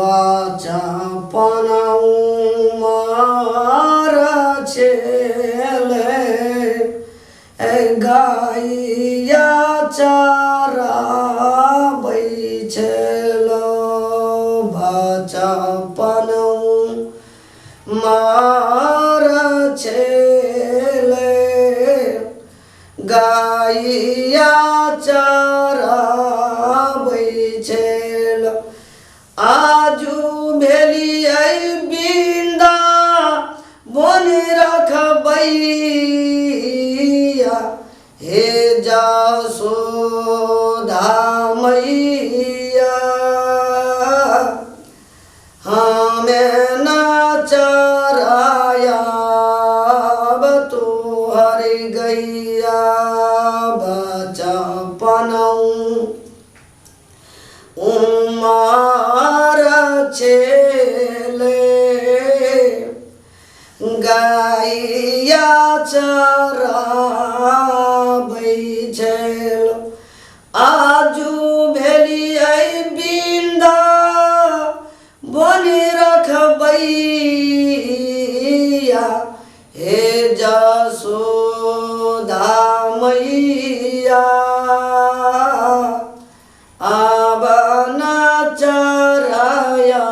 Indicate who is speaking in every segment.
Speaker 1: बचपन उमर छेले गाइया चराबै छेलो बचपन उमर छेले गाइया चराबै छेलो आजु भेलियै बिन्दा बन रखबैया हे जसोदा मैया हमें न चरायाब तोहर गैया बचपन उमर छेले गाइया चराबै छेलो आजु भेलियै बिन्दा बन रखबैया हे जसोदा मैया अब न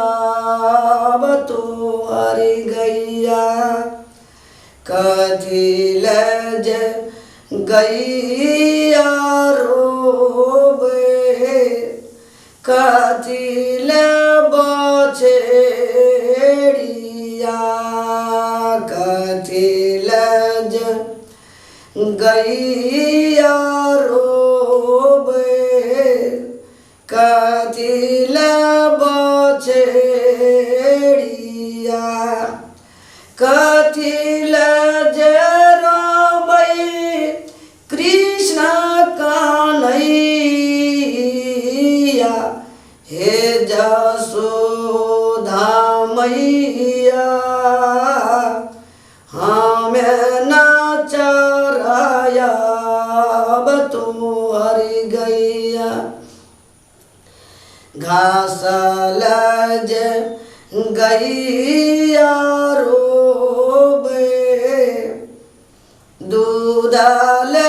Speaker 1: चरायाब तोहर गैया कथी लज गैया रोबे कथी ले बछेड़िया कथी लज गैया रोबे कथी ले बछेड़िया कथी लज रोबै कृष्ण कन्हैया हे जसोदा मैया हमें न चरायाब तोहर गैया घास लज गैया रोबे दूध ले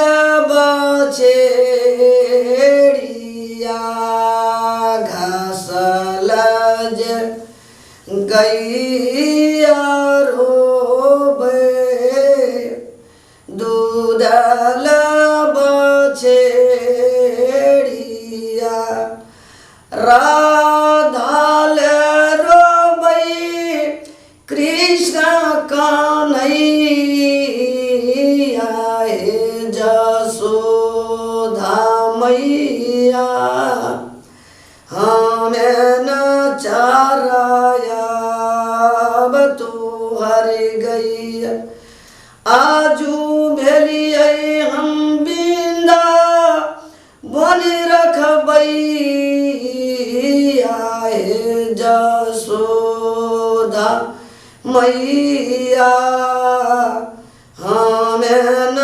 Speaker 1: बछेड़िया घास लज गैया रोबे दूध ले बछेड़िया राधा ले रोबै कृष्ण कन्हैया हे जसोदा मैया हमें न चरायाब तोहर गैया आजु भेलियै हम बिन्दा बन रखबैया हे जसोदा मैया हमें न